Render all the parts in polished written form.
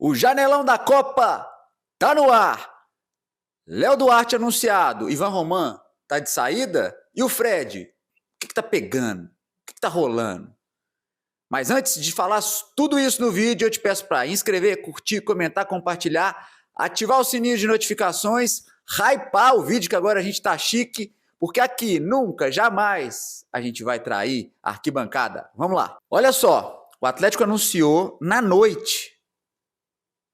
O Janelão da Copa tá no ar. Léo Duarte anunciado. Ivan Roman tá de saída? E o Fred? O que tá pegando? O que tá rolando? Mas antes de falar tudo isso no vídeo, eu te peço para inscrever, curtir, comentar, compartilhar, ativar o sininho de notificações, hypar o vídeo que agora a gente tá chique, porque aqui nunca, jamais a gente vai trair a arquibancada. Vamos lá. Olha só, o Atlético anunciou na noite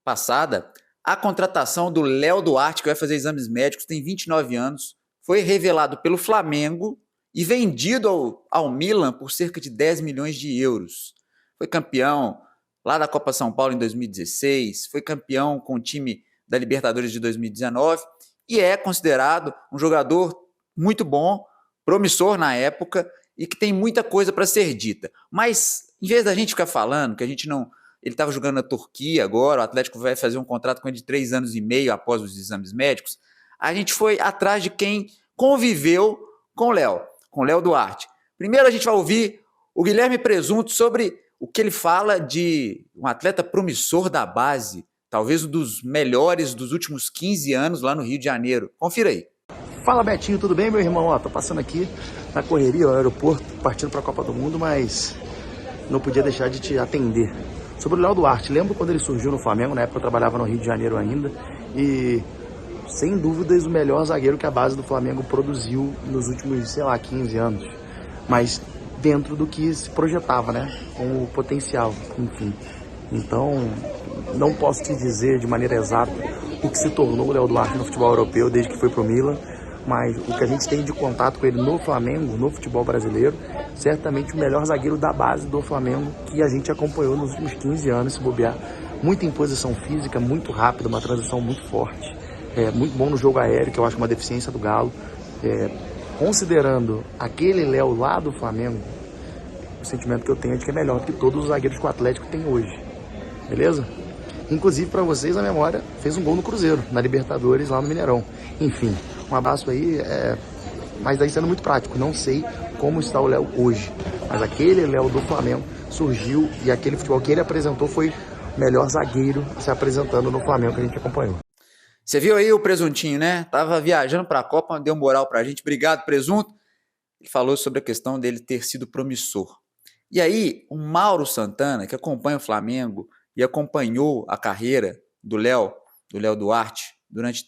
passada a contratação do Léo Duarte, que vai fazer exames médicos, tem 29 anos, foi revelado pelo Flamengo e vendido ao Milan por cerca de 10 milhões de euros. Foi campeão lá da Copa São Paulo em 2016, foi campeão com o time da Libertadores de 2019 e é considerado um jogador muito bom, promissor na época e que tem muita coisa para ser dita. Mas, em vez da gente ficar falando que a gente não... Ele estava jogando na Turquia agora, o Atlético vai fazer um contrato com ele de 3 anos e meio após os exames médicos. A gente foi atrás de quem conviveu com o Léo Duarte. Primeiro a gente vai ouvir o Guilherme Presunto sobre o que ele fala de um atleta promissor da base, talvez um dos melhores dos últimos 15 anos lá no Rio de Janeiro. Confira aí. Fala Betinho, tudo bem meu irmão? Tô passando aqui na correria, no aeroporto, partindo para a Copa do Mundo, mas não podia deixar de te atender. Sobre o Léo Duarte, lembro quando ele surgiu no Flamengo, na época eu trabalhava no Rio de Janeiro ainda, e sem dúvidas o melhor zagueiro que a base do Flamengo produziu nos últimos, 15 anos, mas dentro do que se projetava, né, com o potencial, enfim. Então, não posso te dizer de maneira exata o que se tornou o Léo Duarte no futebol europeu desde que foi pro Milan, mas o que a gente tem de contato com ele no Flamengo, no futebol brasileiro, certamente o melhor zagueiro da base do Flamengo que a gente acompanhou nos últimos 15 anos, se bobear. Muita imposição física, muito rápida, uma transição muito forte, muito bom no jogo aéreo, que eu acho uma deficiência do Galo. Considerando aquele Léo lá do Flamengo, o sentimento que eu tenho é de que é melhor do que todos os zagueiros que o Atlético tem hoje, beleza? Inclusive, para vocês, a memória fez um gol no Cruzeiro, na Libertadores, lá no Mineirão. Enfim, um abraço aí, mas daí sendo muito prático, não sei como está o Léo hoje, mas aquele Léo do Flamengo surgiu e aquele futebol que ele apresentou foi o melhor zagueiro se apresentando no Flamengo que a gente acompanhou. Você viu aí o Presuntinho, né? Tava viajando para a Copa, deu moral pra gente. Obrigado, Presunto. Ele falou sobre a questão dele ter sido promissor. E aí, o Mauro Santana, que acompanha o Flamengo e acompanhou a carreira do Léo Duarte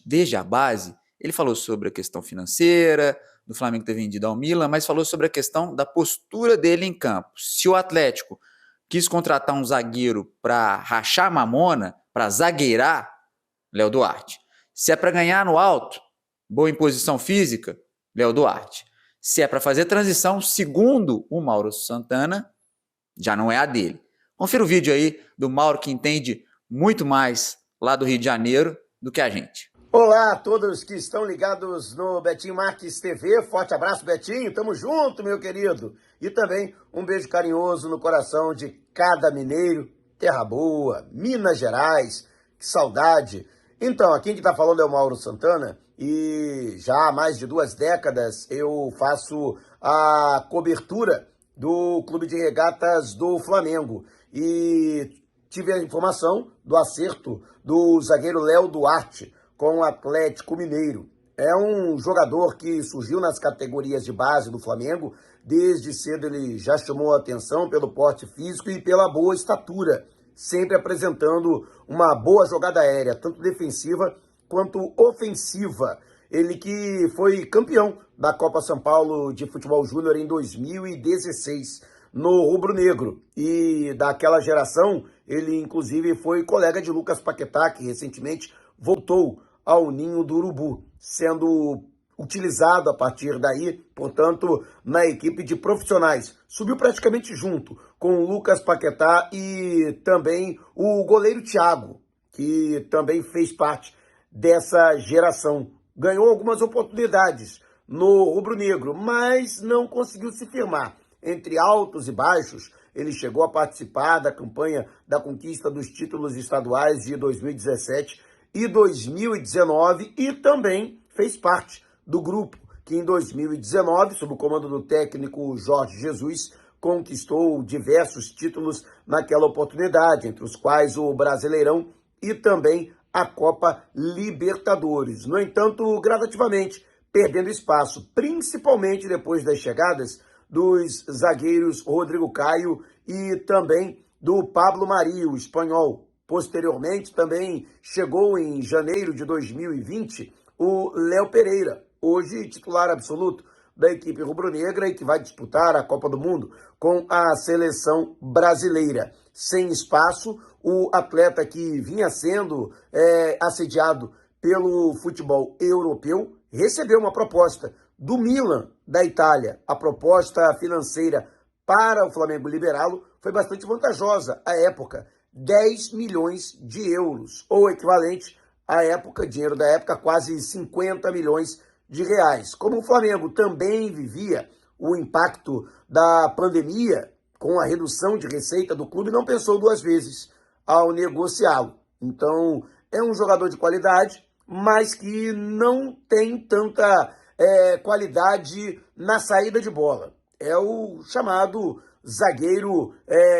desde a base, ele falou sobre a questão financeira, do Flamengo ter vendido ao Milan, mas falou sobre a questão da postura dele em campo. Se o Atlético quis contratar um zagueiro para rachar mamona, para zagueirar, Léo Duarte. Se é para ganhar no alto, boa imposição física, Léo Duarte. Se é para fazer transição, segundo o Mauro Santana, já não é a dele. Confira o vídeo aí do Mauro, que entende muito mais lá do Rio de Janeiro do que a gente. Olá a todos que estão ligados no Betinho Marques TV. Forte abraço, Betinho. Tamo junto, meu querido. E também um beijo carinhoso no coração de cada mineiro. Terra boa, Minas Gerais. Que saudade. Então, aqui que tá falando é o Mauro Santana. E já há mais de 2 décadas eu faço a cobertura do Clube de Regatas do Flamengo. E tive a informação do acerto do zagueiro Léo Duarte com o Atlético Mineiro. É um jogador que surgiu nas categorias de base do Flamengo. Desde cedo ele já chamou a atenção pelo porte físico e pela boa estatura, sempre apresentando uma boa jogada aérea, tanto defensiva quanto ofensiva. Ele que foi campeão da Copa São Paulo de Futebol Júnior em 2016, no rubro-negro. E daquela geração, ele inclusive foi colega de Lucas Paquetá, que recentemente voltou ao ninho do Urubu, sendo utilizado a partir daí, portanto, na equipe de profissionais. Subiu praticamente junto com o Lucas Paquetá e também o goleiro Thiago, que também fez parte dessa geração. Ganhou algumas oportunidades no rubro-negro, mas não conseguiu se firmar. Entre altos e baixos, ele chegou a participar da campanha da conquista dos títulos estaduais de 2017 e 2019 e também fez parte do grupo que em 2019, sob o comando do técnico Jorge Jesus, conquistou diversos títulos naquela oportunidade, entre os quais o Brasileirão e também a Copa Libertadores. No entanto, gradativamente perdendo espaço, principalmente depois das chegadas dos zagueiros Rodrigo Caio e também do Pablo Mari, o espanhol. Posteriormente, também chegou em janeiro de 2020 o Léo Pereira, hoje titular absoluto da equipe rubro-negra e que vai disputar a Copa do Mundo com a seleção brasileira. Sem espaço, o atleta que vinha sendo assediado pelo futebol europeu recebeu uma proposta do Milan, da Itália. A proposta financeira para o Flamengo liberá-lo foi bastante vantajosa à época, 10 milhões de euros, ou equivalente à época, dinheiro da época, quase 50 milhões de reais. Como o Flamengo também vivia o impacto da pandemia, com a redução de receita do clube, não pensou duas vezes ao negociá-lo. Então, é um jogador de qualidade, mas que não tem tanta qualidade na saída de bola. É o chamado zagueiro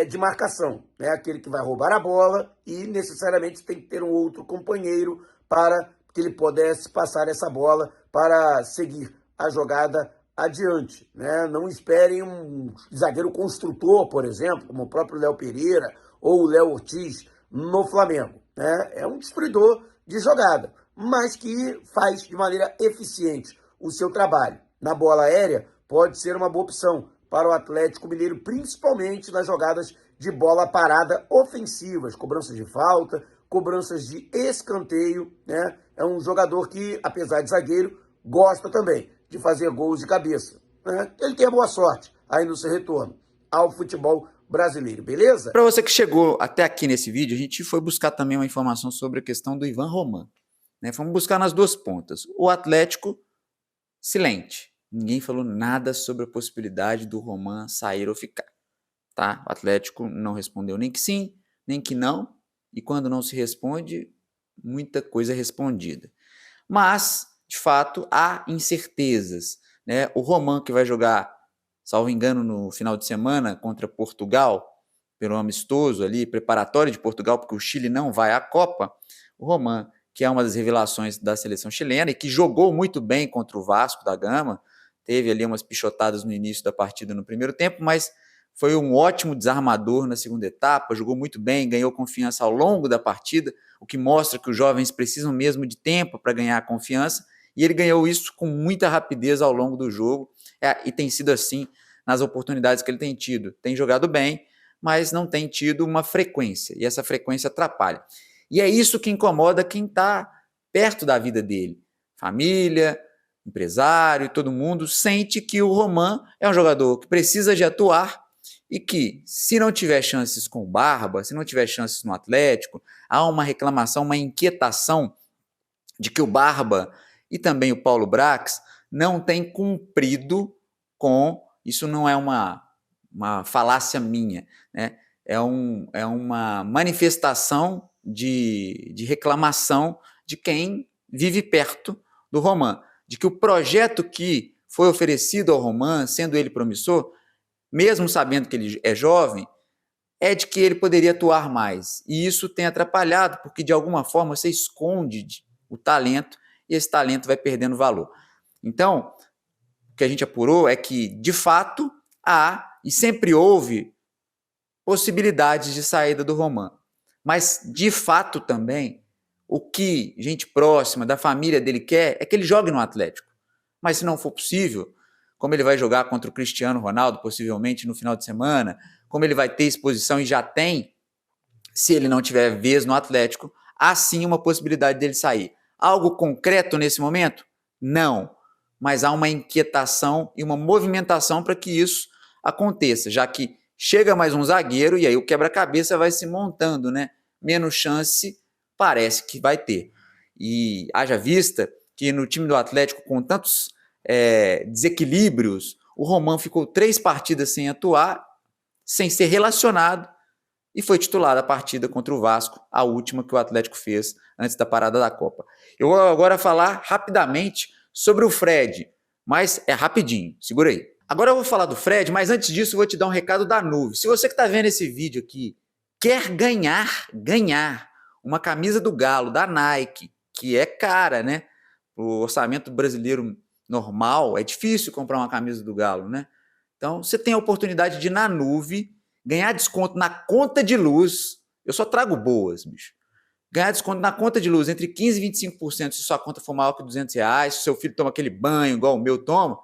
de marcação, né? Aquele que vai roubar a bola e necessariamente tem que ter um outro companheiro para que ele pudesse passar essa bola para seguir a jogada adiante, né? Não esperem um zagueiro construtor, por exemplo, como o próprio Léo Pereira ou o Léo Ortiz no Flamengo, né? É um destruidor de jogada, mas que faz de maneira eficiente o seu trabalho. Na bola aérea, pode ser uma boa opção para o Atlético Mineiro, principalmente nas jogadas de bola parada ofensivas, cobranças de falta, cobranças de escanteio, né? É um jogador que, apesar de zagueiro, gosta também de fazer gols de cabeça, né? Ele tem a boa sorte aí no seu retorno ao futebol brasileiro, beleza? Para você que chegou até aqui nesse vídeo, a gente foi buscar também uma informação sobre a questão do Ivan Roman, né? Vamos buscar nas duas pontas. O Atlético, silente. Ninguém falou nada sobre a possibilidade do Roman sair ou ficar, tá? O Atlético não respondeu nem que sim, nem que não. E quando não se responde, muita coisa é respondida. Mas, de fato, há incertezas, né? O Roman, que vai jogar, salvo engano, no final de semana contra Portugal, pelo amistoso ali, preparatório de Portugal, porque o Chile não vai à Copa. O Roman, que é uma das revelações da seleção chilena e que jogou muito bem contra o Vasco da Gama, teve ali umas pichotadas no início da partida no primeiro tempo, mas foi um ótimo desarmador na segunda etapa, jogou muito bem, ganhou confiança ao longo da partida, o que mostra que os jovens precisam mesmo de tempo para ganhar confiança, e ele ganhou isso com muita rapidez ao longo do jogo, e tem sido assim nas oportunidades que ele tem tido. Tem jogado bem, mas não tem tido uma frequência, e essa frequência atrapalha. E é isso que incomoda quem está perto da vida dele. Família, empresário, todo mundo sente que o Roman é um jogador que precisa de atuar e que, se não tiver chances com o Barba, se não tiver chances no Atlético, há uma reclamação, uma inquietação de que o Barba e também o Paulo Brax não têm cumprido com... Isso não é uma falácia minha, né? É uma manifestação de reclamação de quem vive perto do Roman, de que o projeto que foi oferecido ao Roman, sendo ele promissor, mesmo sabendo que ele é jovem, é de que ele poderia atuar mais. E isso tem atrapalhado, porque de alguma forma você esconde o talento e esse talento vai perdendo valor. Então, o que a gente apurou é que, de fato, há e sempre houve possibilidades de saída do Roman. Mas, de fato, também, o que gente próxima da família dele quer é que ele jogue no Atlético. Mas se não for possível, como ele vai jogar contra o Cristiano Ronaldo, possivelmente no final de semana, como ele vai ter exposição e já tem, se ele não tiver vez no Atlético, há sim uma possibilidade dele sair. Algo concreto nesse momento? Não. Mas há uma inquietação e uma movimentação para que isso aconteça, já que chega mais um zagueiro e aí o quebra-cabeça vai se montando, né? Menos chance parece que vai ter. E haja vista que no time do Atlético, com tantos desequilíbrios, o Roman ficou 3 partidas sem atuar, sem ser relacionado, e foi titular da partida contra o Vasco, a última que o Atlético fez antes da parada da Copa. Eu vou agora falar rapidamente sobre o Fred, mas é rapidinho, segura aí. Agora eu vou falar do Fred, mas antes disso eu vou te dar um recado da Nuvem. Se você que está vendo esse vídeo aqui quer ganhar uma camisa do Galo, da Nike, que é cara, né? O orçamento brasileiro normal, é difícil comprar uma camisa do Galo, né? Então, você tem a oportunidade de ir na Nuve, ganhar desconto na conta de luz. Eu só trago boas, bicho. Ganhar desconto na conta de luz entre 15% e 25% se sua conta for maior que R$200, se seu filho toma aquele banho igual o meu toma.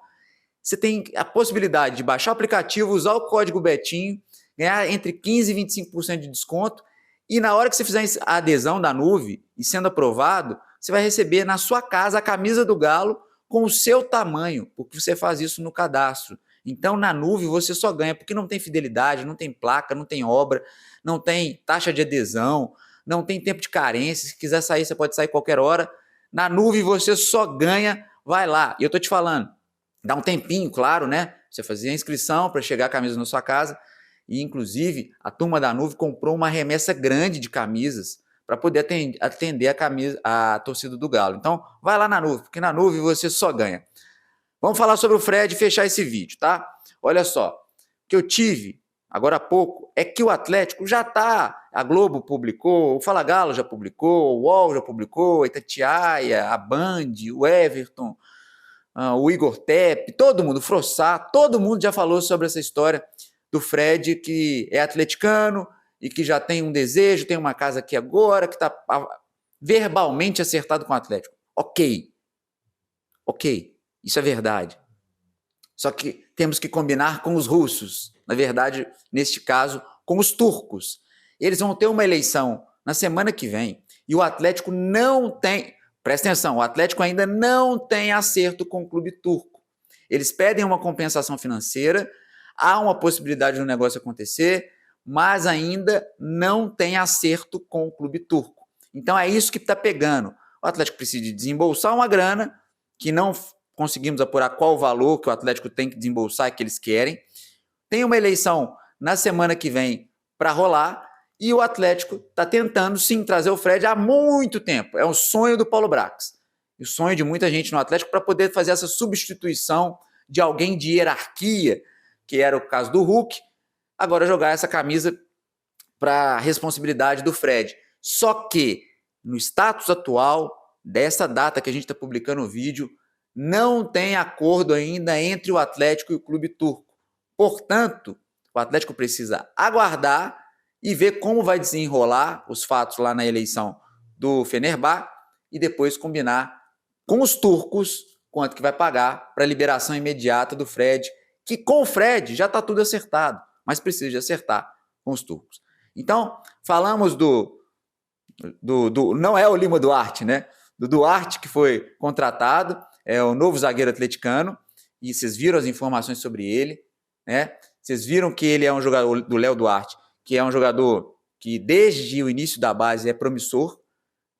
Você tem a possibilidade de baixar o aplicativo, usar o código Betinho, ganhar entre 15% e 25% de desconto, e na hora que você fizer a adesão da Nuve, e sendo aprovado, você vai receber na sua casa a camisa do Galo com o seu tamanho, porque você faz isso no cadastro. Então, na Nuve, você só ganha, porque não tem fidelidade, não tem placa, não tem obra, não tem taxa de adesão, não tem tempo de carência. Se quiser sair, você pode sair qualquer hora. Na Nuve, você só ganha, vai lá. E eu tô te falando, dá um tempinho, claro, né? Você fazia a inscrição para chegar a camisa na sua casa. E, inclusive, a turma da Nuve comprou uma remessa grande de camisas para poder atender a torcida do Galo. Então, vai lá na Nuve, porque na Nuve você só ganha. Vamos falar sobre o Fred e fechar esse vídeo, tá? Olha só, o que eu tive agora há pouco é que o Atlético já tá, a Globo publicou, o Fala Galo já publicou, o UOL já publicou, a Itatiaia, a Band, o Everton, o Igor Tepe, todo mundo, o Frossá, todo mundo já falou sobre essa história do Fred, que é atleticano e que já tem um desejo, tem uma casa aqui agora, que está verbalmente acertado com o Atlético. Ok, isso é verdade. Só que temos que combinar com os russos, na verdade, neste caso, com os turcos. Eles vão ter uma eleição na semana que vem e o Atlético não tem, presta atenção, o Atlético ainda não tem acerto com o clube turco. Eles pedem uma compensação financeira, há uma possibilidade do negócio acontecer, mas ainda não tem acerto com o clube turco. Então é isso que está pegando. O Atlético precisa desembolsar uma grana que não conseguimos apurar qual o valor que o Atlético tem que desembolsar e que eles querem. Tem uma eleição na semana que vem para rolar e o Atlético está tentando sim trazer o Fred há muito tempo. É um sonho do Paulo Brax. E o sonho de muita gente no Atlético para poder fazer essa substituição de alguém de hierarquia, que era o caso do Hulk, agora jogar essa camisa para a responsabilidade do Fred. Só que no status atual, dessa data que a gente está publicando o vídeo, não tem acordo ainda entre o Atlético e o clube turco. Portanto, o Atlético precisa aguardar e ver como vai desenrolar os fatos lá na eleição do Fenerbahçe e depois combinar com os turcos quanto que vai pagar para a liberação imediata do Fred, que com o Fred já está tudo acertado, mas precisa de acertar com os turcos. Então, falamos não é o Lima Duarte, né? Do Duarte, que foi contratado, é o novo zagueiro atleticano, e vocês viram as informações sobre ele, né? Vocês viram que ele é um jogador do Léo Duarte, que é um jogador que desde o início da base é promissor,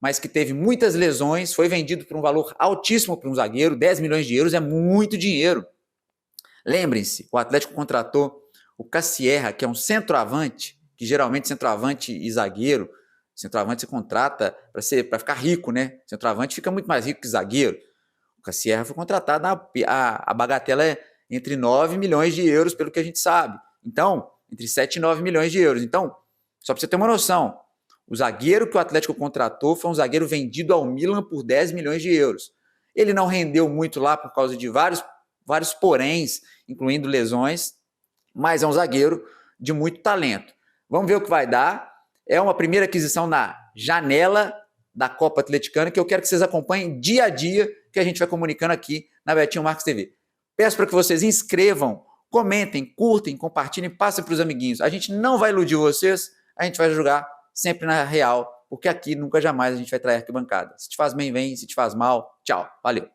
mas que teve muitas lesões, foi vendido por um valor altíssimo para um zagueiro, 10 milhões de euros é muito dinheiro. Lembrem-se, o Atlético contratou o Cassierra, que é um centroavante, que geralmente centroavante e zagueiro, centroavante você contrata para ficar rico, né? Centroavante fica muito mais rico que zagueiro. O Cassierra foi contratado, a bagatela é entre 9 milhões de euros, pelo que a gente sabe. Então, entre 7 e 9 milhões de euros. Então, só para você ter uma noção, o zagueiro que o Atlético contratou foi um zagueiro vendido ao Milan por 10 milhões de euros. Ele não rendeu muito lá por causa de vários poréns, incluindo lesões, mas é um zagueiro de muito talento. Vamos ver o que vai dar. É uma primeira aquisição na janela da Copa Atleticana, que eu quero que vocês acompanhem dia a dia, que a gente vai comunicando aqui na Betinho Marques TV. Peço para que vocês inscrevam, comentem, curtem, compartilhem, passem para os amiguinhos. A gente não vai iludir vocês, a gente vai jogar sempre na real, porque aqui nunca jamais a gente vai trair arquibancada. Se te faz bem, vem. Se te faz mal, tchau. Valeu.